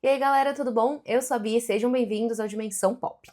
E aí galera, tudo bom? Eu sou a Bia e sejam bem-vindos ao Dimensão Pop.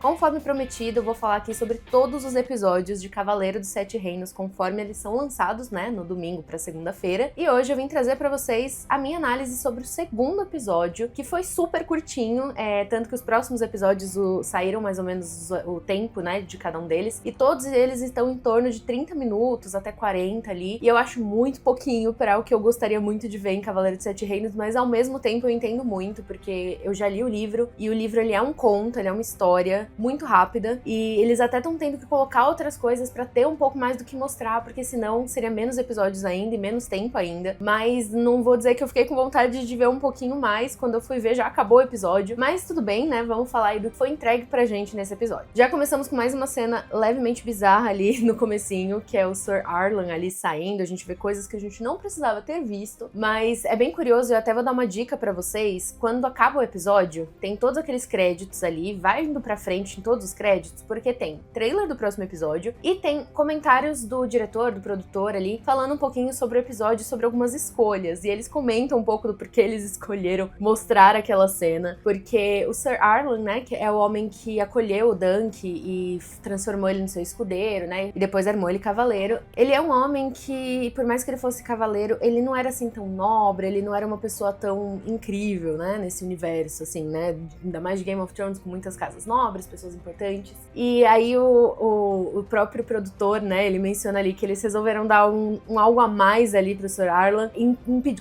Conforme prometido, eu vou falar aqui sobre todos os episódios de Cavaleiro dos Sete Reinos conforme eles são lançados, né, no domingo pra segunda-feira. E hoje eu vim trazer pra vocês a minha análise sobre o segundo episódio, que foi super curtinho, tanto que os próximos episódios saíram mais ou menos o tempo, né, de cada um deles. E todos eles estão em torno de 30 minutos até 40 ali. E eu acho muito pouquinho para o que eu gostaria muito de ver em Cavaleiro dos Sete Reinos, mas ao mesmo tempo eu entendo muito, porque eu já li o livro, e o livro ele é um conto, ele é uma história muito rápida, e eles até estão tendo que colocar outras coisas pra ter um pouco mais do que mostrar, porque senão seria menos episódios ainda e menos tempo ainda. Mas não vou dizer que eu fiquei com vontade de ver um pouquinho mais. Quando eu fui ver já acabou o episódio, mas tudo bem, né, vamos falar aí do que foi entregue pra gente nesse episódio. Já começamos com mais uma cena levemente bizarra ali no comecinho, que é o Sir Arlan ali saindo. A gente vê coisas que a gente não precisava ter visto, mas é bem curioso. Eu até vou dar uma dica pra vocês: quando acaba o episódio, tem todos aqueles créditos ali, vai indo pra frente em todos os créditos, porque tem trailer do próximo episódio e tem comentários do diretor, do produtor ali, falando um pouquinho sobre o episódio, sobre algumas escolhas, e eles comentam um pouco do porquê eles escolheram mostrar aquela cena, porque o Sir Arlan, né, que é o homem que acolheu o Dunk e transformou ele no seu escudeiro, né, e depois armou ele cavaleiro, ele é um homem que, por mais que ele fosse cavaleiro, ele não era assim tão nobre, ele não era uma pessoa tão incrível, né, nesse universo, assim, né, ainda mais de Game of Thrones, com muitas casas nobres, pessoas importantes. E aí o próprio produtor, né, ele menciona ali que eles resolveram dar um algo a mais ali pro Sir Arlan,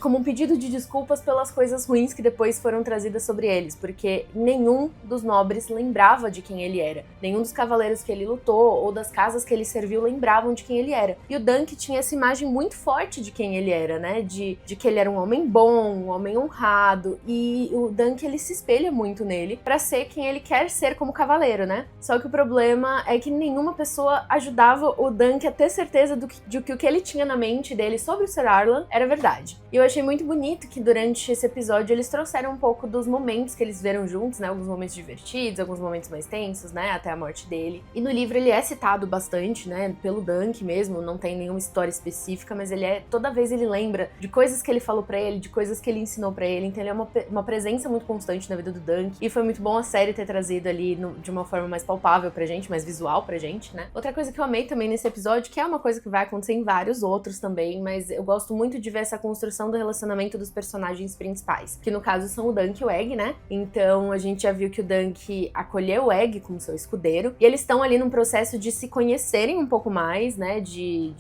como um pedido de desculpas pelas coisas ruins que depois foram trazidas sobre eles, porque nenhum dos nobres lembrava de quem ele era. Nenhum dos cavaleiros que ele lutou ou das casas que ele serviu lembravam de quem ele era. E o Dunk tinha essa imagem muito forte de quem ele era, né, de que ele era um homem bom, um homem honrado, e o Dunk, ele se espelha muito nele pra ser quem ele quer ser como cavaleiro, né? Só que o problema é que nenhuma pessoa ajudava o Dunk a ter certeza de que o que ele tinha na mente dele sobre o Sir Arlan era verdade. E eu achei muito bonito que durante esse episódio eles trouxeram um pouco dos momentos que eles viveram juntos, né? Alguns momentos divertidos, alguns momentos mais tensos, né? Até a morte dele. E no livro ele é citado bastante, né? Pelo Dunk mesmo, não tem nenhuma história específica, mas toda vez ele lembra de coisas que ele falou pra ele, de coisas que ele ensinou pra ele, então ele é uma presença muito constante na vida do Dunk, e foi muito bom a série ter trazido ali de uma forma mais palpável pra gente, mais visual pra gente, né? Outra coisa que eu amei também nesse episódio, que é uma coisa que vai acontecer em vários outros também, mas eu gosto muito de ver essa construção do relacionamento dos personagens principais, que no caso são o Dunk e o Egg, né? Então a gente já viu que o Dunk acolheu o Egg como seu escudeiro, e eles estão ali num processo de se conhecerem um pouco mais, né? De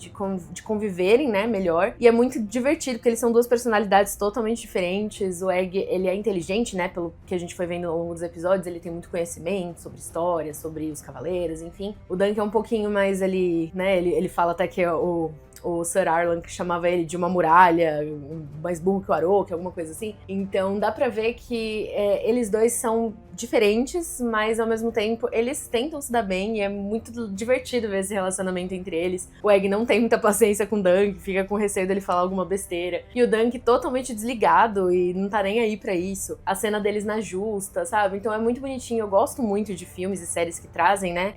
conviverem, né? Melhor. E é muito divertido, porque eles são duas personalidades totalmente diferentes. O Egg, ele é inteligente, né? Pelo que a gente foi vendo ao longo dos episódios, ele tem muito conhecimento sobre história, sobre os cavaleiros, enfim. O Dunk é um pouquinho mais ali, né? Ele fala até que o Sir Arlan que chamava ele de uma muralha, mais burro que o Arok, alguma coisa assim. Então dá pra ver que eles dois são diferentes, mas ao mesmo tempo eles tentam se dar bem, e é muito divertido ver esse relacionamento entre eles. O Egg não tem muita paciência com o Dunk, fica com receio dele falar alguma besteira, e o Dunk totalmente desligado e não tá nem aí pra isso. A cena deles na justa, sabe? Então é muito bonitinho. Eu gosto muito de filmes e séries que trazem, né,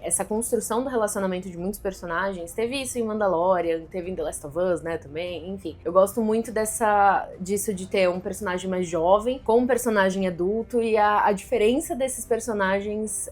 essa construção do relacionamento de muitos personagens. Teve isso em Mandalorian, teve em The Last of Us, né, também, enfim. Eu gosto muito disso de ter um personagem mais jovem com um personagem adulto, e a diferença desses personagens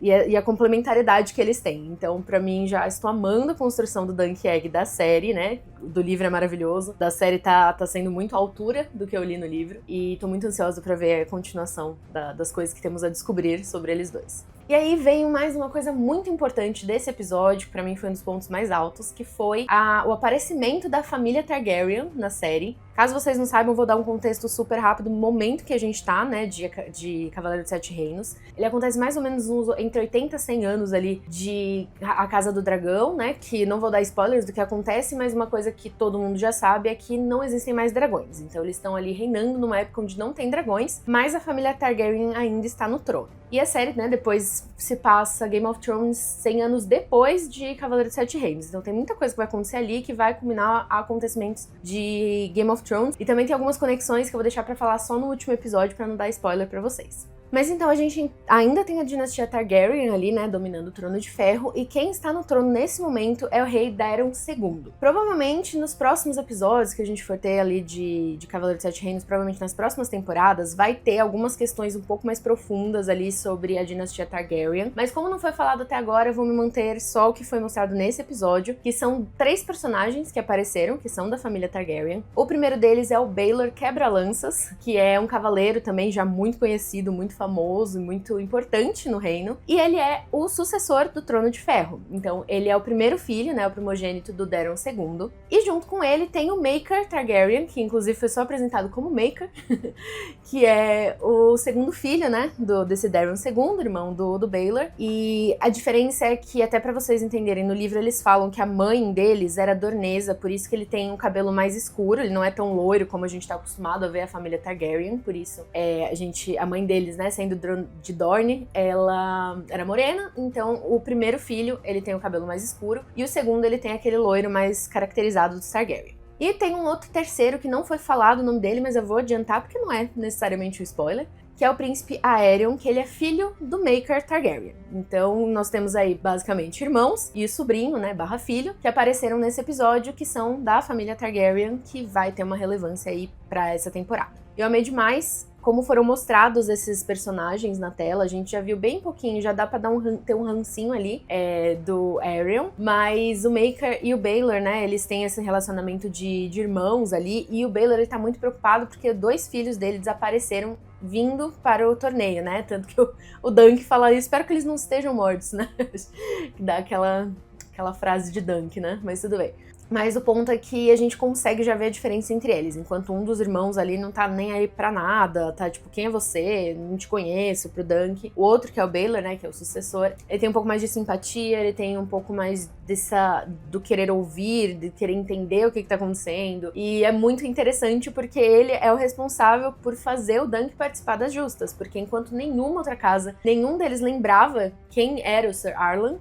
e a complementariedade que eles têm. Então, pra mim, já estou amando a construção do Dunk e Egg da série, né? Do livro é maravilhoso. Da série tá sendo muito à altura do que eu li no livro. E tô muito ansiosa pra ver a continuação das coisas que temos a descobrir sobre eles dois. E aí veio mais uma coisa muito importante desse episódio, que pra mim foi um dos pontos mais altos, que foi o aparecimento da família Targaryen na série. Caso vocês não saibam, eu vou dar um contexto super rápido no momento que a gente tá, né, de Cavaleiro dos Sete Reinos. Ele acontece mais ou menos entre 80 e 100 anos ali de A Casa do Dragão, né, que não vou dar spoilers do que acontece, mas uma coisa que todo mundo já sabe é que não existem mais dragões. Então eles estão ali reinando numa época onde não tem dragões, mas a família Targaryen ainda está no trono. E a série, né, depois se passa Game of Thrones 100 anos depois de Cavaleiro dos Sete Reinos. Então tem muita coisa que vai acontecer ali que vai culminar a acontecimentos de Game of Thrones. E também tem algumas conexões que eu vou deixar pra falar só no último episódio pra não dar spoiler pra vocês. Mas então a gente ainda tem a dinastia Targaryen ali, né, dominando o Trono de Ferro, e quem está no trono nesse momento é o rei Daeron II. Provavelmente nos próximos episódios que a gente for ter ali de Cavaleiro dos Sete Reinos, provavelmente nas próximas temporadas, vai ter algumas questões um pouco mais profundas ali sobre a dinastia Targaryen, mas como não foi falado até agora, eu vou me manter só o que foi mostrado nesse episódio, que são 3 personagens que apareceram, que são da família Targaryen. O primeiro deles é o Baelor Quebra-Lanças, que é um cavaleiro também já muito conhecido, muito famoso e muito importante no reino, e ele é o sucessor do Trono de Ferro. Então, ele é o primeiro filho, né, o primogênito do Daeron II, e junto com ele tem o Maekar Targaryen, que inclusive foi só apresentado como Maekar, que é o segundo filho, né, desse Daeron II, irmão do Baelor, e a diferença é que, até pra vocês entenderem, no livro eles falam que a mãe deles era Dornesa, por isso que ele tem um cabelo mais escuro, ele não é tão loiro como a gente tá acostumado a ver a família Targaryen, por isso a mãe deles, né, sendo de Dorne, ela era morena, então o primeiro filho, ele tem o cabelo mais escuro, e o segundo, ele tem aquele loiro mais caracterizado do Targaryen. E tem um outro terceiro que não foi falado o nome dele, mas eu vou adiantar porque não é necessariamente um spoiler, que é o príncipe Aerion, que ele é filho do Maekar Targaryen. Então, nós temos aí, basicamente, irmãos e o sobrinho, né, barra filho, que apareceram nesse episódio, que são da família Targaryen, que vai ter uma relevância aí pra essa temporada. Eu amei demais como foram mostrados esses personagens na tela. A gente já viu bem pouquinho, já dá pra ter um rancinho ali do Aerion, mas o Maekar e o Baelor, né, eles têm esse relacionamento de irmãos ali, e o Baelor, ele tá muito preocupado porque 2 filhos dele desapareceram vindo para o torneio, né, tanto que o Dunk fala, espero que eles não estejam mortos, né, que dá aquela frase de Dunk, né, mas tudo bem. Mas o ponto é que a gente consegue já ver a diferença entre eles, enquanto um dos irmãos ali não tá nem aí pra nada, tá tipo, quem é você? Não te conheço, pro Dunk. O outro, que é o Baelor, né, que é o sucessor, ele tem um pouco mais de simpatia, ele tem um pouco mais do querer ouvir, de querer entender o que tá acontecendo, e é muito interessante porque ele é o responsável por fazer o Dunk participar das justas, porque enquanto nenhuma outra casa, nenhum deles lembrava quem era o Sir Arlan,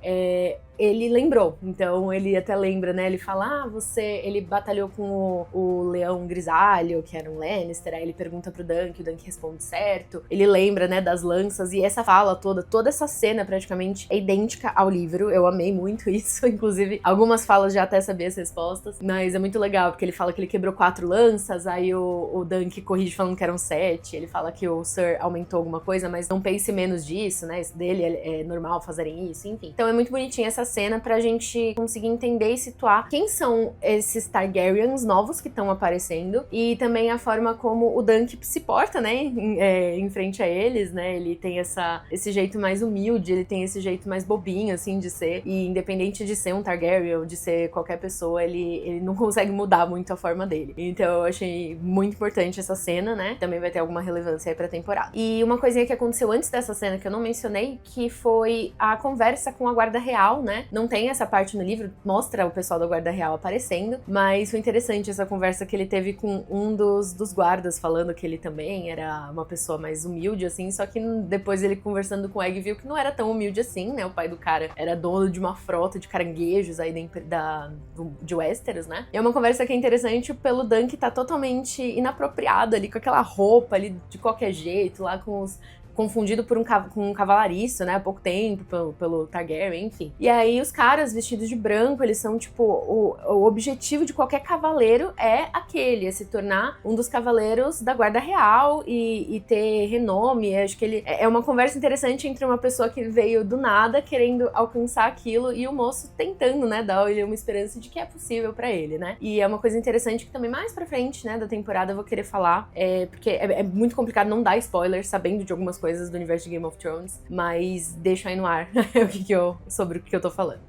ele lembrou. Então ele até lembra, né? Ele fala, ele batalhou com o leão grisalho, que era um Lannister, aí ele pergunta pro Dunk, o Dunk responde certo. Ele lembra, né, das lanças, e essa fala toda essa cena praticamente é idêntica ao livro. Eu amei muito isso, inclusive algumas falas já até sabia as respostas, mas é muito legal, porque ele fala que ele quebrou 4 lanças, aí o Dunk corrige falando que eram 7, ele fala que o Sir aumentou alguma coisa, mas não pense menos disso, né, isso dele é normal fazerem isso, enfim. Então é muito bonitinha essa cena pra gente conseguir entender e situar quem são esses Targaryens novos que estão aparecendo, e também a forma como o Dunk se porta, né, em frente a eles, né, ele tem esse jeito mais humilde, ele tem esse jeito mais bobinho, assim, de ser, e independente de ser um Targaryen ou de ser qualquer pessoa, ele não consegue mudar muito a forma dele. Então eu achei muito importante essa cena, né, também vai ter alguma relevância aí pra temporada. E uma coisinha que aconteceu antes dessa cena que eu não mencionei, que foi a conversa com a guarda real, né, não tem essa parte no livro, mostra o pessoal da guarda real aparecendo, mas foi interessante essa conversa que ele teve com um dos guardas, falando que ele também era uma pessoa mais humilde, assim, só que depois ele conversando com o Egg viu que não era tão humilde assim, né, o pai do cara era dono de uma frota de caranguejos aí de Westeros, né, e é uma conversa que é interessante pelo Dunk tá totalmente inapropriado ali, com aquela roupa ali de qualquer jeito, lá confundido com um cavalariço, né, há pouco tempo, pelo Targaryen, enfim. E aí os caras vestidos de branco, eles são, tipo, o objetivo de qualquer cavaleiro é se tornar um dos cavaleiros da guarda real e ter renome. Eu acho que é uma conversa interessante entre uma pessoa que veio do nada, querendo alcançar aquilo, e o moço tentando, né, dar ele uma esperança de que é possível pra ele, né. E é uma coisa interessante que também mais pra frente, né, da temporada eu vou querer falar, porque é muito complicado não dar spoiler, sabendo de algumas coisas do universo de Game of Thrones, mas deixo aí no ar sobre o que eu tô falando.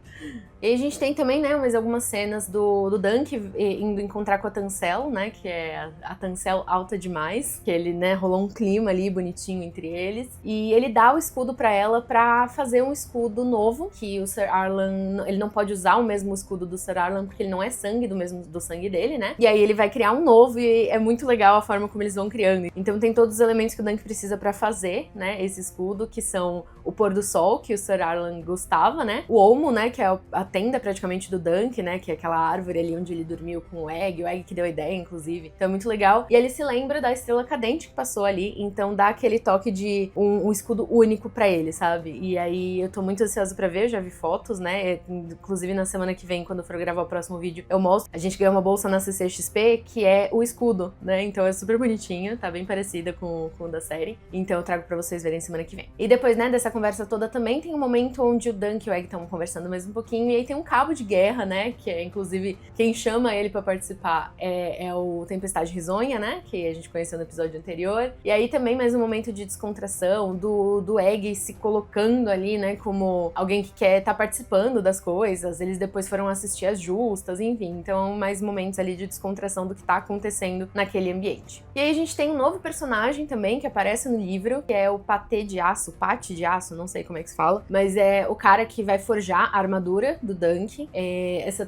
E aí a gente tem também, né, mais algumas cenas do Dunk indo encontrar com a Tansel, né, que é a Tansel alta demais, que ele, né, rolou um clima ali bonitinho entre eles, e ele dá o escudo pra ela pra fazer um escudo novo, que o Sir Arlan, ele não pode usar o mesmo escudo do Sir Arlan, porque ele não é sangue do sangue dele, né, e aí ele vai criar um novo, e é muito legal a forma como eles vão criando. Então tem todos os elementos que o Dunk precisa pra fazer, né, esse escudo, que são o pôr do sol, que o Sir Arlan gostava, né, o olmo, né, que é a tenda praticamente do Dunk, né, que é aquela árvore ali onde ele dormiu com o Egg que deu a ideia, inclusive. Então é muito legal. E ele se lembra da estrela cadente que passou ali, então dá aquele toque de um escudo único pra ele, sabe? E aí eu tô muito ansiosa pra ver, eu já vi fotos, né, inclusive na semana que vem, quando eu for gravar o próximo vídeo, eu mostro. A gente ganhou uma bolsa na CCXP, que é o escudo, né, então é super bonitinho, tá bem parecida com o da série. Então eu trago pra vocês verem semana que vem. E depois, né, dessa conversa toda também tem um momento onde o Dunk e o Egg estão conversando mais um pouquinho, e aí tem um cabo de guerra, né, que é inclusive quem chama ele pra participar é o Tempestade Risonha, né, que a gente conheceu no episódio anterior. E aí também mais um momento de descontração do Egg se colocando ali, né, como alguém que quer estar participando das coisas. Eles depois foram assistir as justas, enfim, então mais momentos ali de descontração do que tá acontecendo naquele ambiente. E aí a gente tem um novo personagem também que aparece no livro, que é o Pate de Aço, não sei como é que se fala, mas é o cara que vai forjar a armadura do Dunk.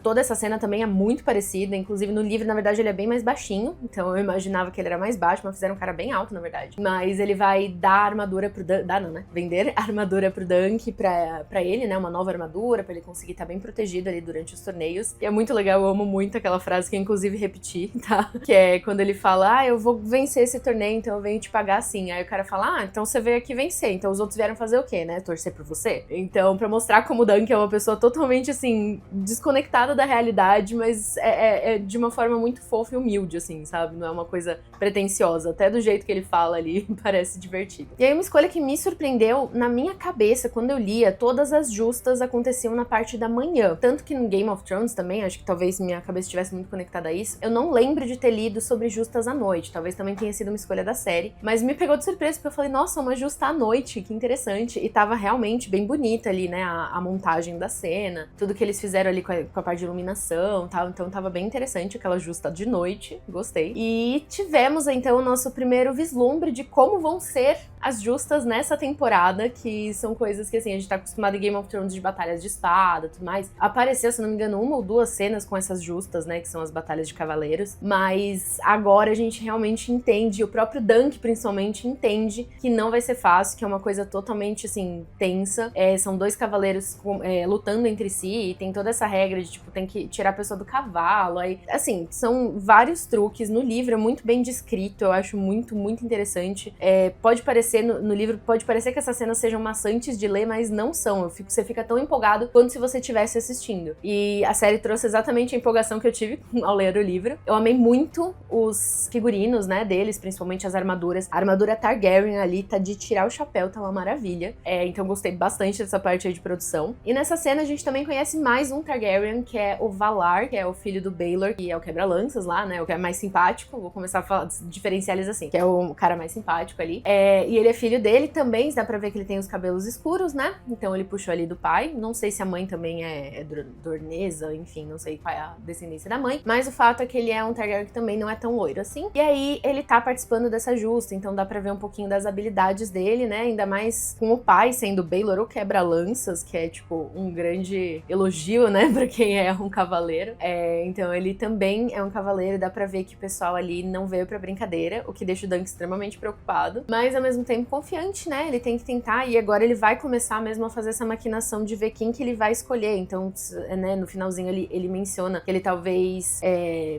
Toda essa cena também é muito parecida, inclusive no livro, na verdade, ele é bem mais baixinho, então eu imaginava que ele era mais baixo, mas fizeram um cara bem alto, na verdade. Mas ele vai dar a armadura pro Dunk, vender a armadura pro Dunk pra ele, né, uma nova armadura, pra ele conseguir estar bem protegido ali durante os torneios. E é muito legal, eu amo muito aquela frase que eu inclusive repeti, tá? Que é quando ele fala, eu vou vencer esse torneio, então eu venho te pagar assim. Aí o cara fala, então você veio aqui vencer, então os outros vieram fazer o quê, né? Torcer por você? Então, pra mostrar como o Dunk é uma pessoa totalmente, assim, desconectada da realidade, mas é de uma forma muito fofa e humilde, assim, sabe? Não é uma coisa pretensiosa. Até do jeito que ele fala ali, parece divertido. E aí, uma escolha que me surpreendeu, na minha cabeça, quando eu lia, todas as justas aconteciam na parte da manhã. Tanto que no Game of Thrones também, acho que talvez minha cabeça estivesse muito conectada a isso, eu não lembro de ter lido sobre justas à noite. Talvez também tenha sido uma escolha da série. Mas me pegou de surpresa, porque eu falei, nossa, uma justa à noite, que interessante. E tava realmente bem bonita ali, né, a montagem da cena, tudo que eles fizeram ali com a parte de iluminação, tal. Então tava bem interessante aquela justa de noite, gostei. E tivemos então o nosso primeiro vislumbre de como vão ser as justas nessa temporada, que são coisas que, assim, a gente tá acostumado em Game of Thrones de batalhas de espada e tudo mais. Apareceu, se não me engano, uma ou duas cenas com essas justas, né, que são as batalhas de cavaleiros, mas agora a gente realmente entende, o próprio Dunk principalmente entende que não vai ser fácil, que é uma coisa totalmente, assim, tensa. São dois cavaleiros lutando entre si, e tem toda essa regra de, tipo, tem que tirar a pessoa do cavalo, aí, assim, são vários truques. No livro é muito bem descrito, eu acho muito, muito interessante. Pode parecer, no livro, pode parecer que essas cenas sejam maçantes de ler, mas não são. Você fica tão empolgado quanto se você estivesse assistindo. E a série trouxe exatamente a empolgação que eu tive ao ler o livro. Eu amei muito os figurinos, né, deles, principalmente as armaduras. A armadura Targaryen ali tá de tirar o chapéu, tá uma maravilha. Então gostei bastante dessa parte aí de produção. E nessa cena a gente também conhece mais um Targaryen, que é o Valar, que é o filho do Baelor, que é o quebra-lanças lá, né, o que é mais simpático. Vou começar a diferenciar eles assim, que é o cara mais simpático ali. E ele é filho dele também, dá pra ver que ele tem os cabelos escuros, né? Então ele puxou ali do pai. Não sei se a mãe também é dornesa, enfim, não sei qual é a descendência da mãe. Mas o fato é que ele é um Targaryen que também não é tão loiro assim. E aí ele tá participando dessa justa, então dá pra ver um pouquinho das habilidades dele, né? Ainda mais com o pai sendo Baelor o quebra-lanças, que é tipo um grande elogio, né? Pra quem é um cavaleiro. Então ele também é um cavaleiro, dá pra ver que o pessoal ali não veio pra brincadeira, o que deixa o Dunk extremamente preocupado. Mas ao mesmo tempo confiante, né? Ele tem que tentar, e agora ele vai começar mesmo a fazer essa maquinação de ver quem que ele vai escolher. Então, né, no finalzinho ele menciona que ele talvez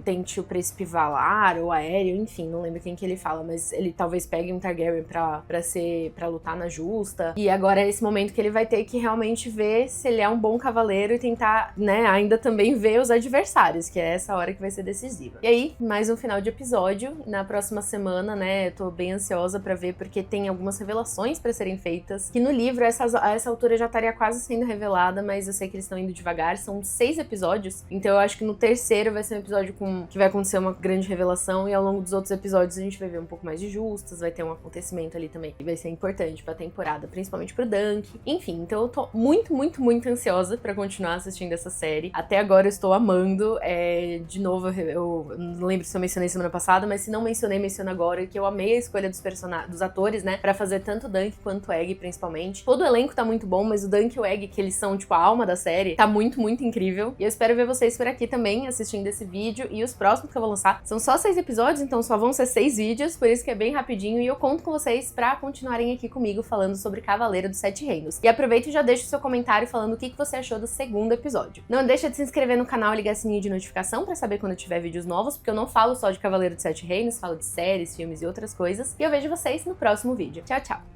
tente o Príncipe Valar ou Aéreo, enfim, não lembro quem que ele fala, mas ele talvez pegue um Targaryen pra lutar na justa. E agora é esse momento que ele vai ter que realmente ver se ele é um bom cavaleiro e tentar, né, ainda também ver os adversários, que é essa hora que vai ser decisiva. E aí, mais um final de episódio. Na próxima semana, né, eu tô bem ansiosa pra ver, porque tem algumas revelações pra serem feitas, que no livro, a essa altura já estaria quase sendo revelada, mas eu sei que eles estão indo devagar. São 6 episódios, então eu acho que no terceiro vai ser um episódio que vai acontecer uma grande revelação, e ao longo dos outros episódios a gente vai ver um pouco mais de justas, vai ter um acontecimento ali também que vai ser importante pra temporada, principalmente pro Dunk. Enfim, então eu tô muito, muito, muito ansiosa ansiosa pra continuar assistindo essa série. Até agora eu estou amando. De novo, eu não lembro se eu mencionei semana passada, mas se não mencionei, menciono agora, que eu amei a escolha dos atores, né, pra fazer tanto o Dunk quanto o Egg, principalmente. Todo o elenco tá muito bom, mas o Dunk e o Egg, que eles são, tipo, a alma da série, tá muito, muito incrível. E eu espero ver vocês por aqui também, assistindo esse vídeo. E os próximos que eu vou lançar são só 6 episódios, então só vão ser 6 vídeos, por isso que é bem rapidinho. E eu conto com vocês pra continuarem aqui comigo falando sobre Cavaleiro dos Sete Reinos. E aproveita e já deixa o seu comentário falando o que você achou do segundo episódio. Não deixa de se inscrever no canal e ligar o sininho de notificação pra saber quando eu tiver vídeos novos, porque eu não falo só de Cavaleiro dos Sete Reinos, falo de séries, filmes e outras coisas. E eu vejo vocês no próximo vídeo. Tchau, tchau!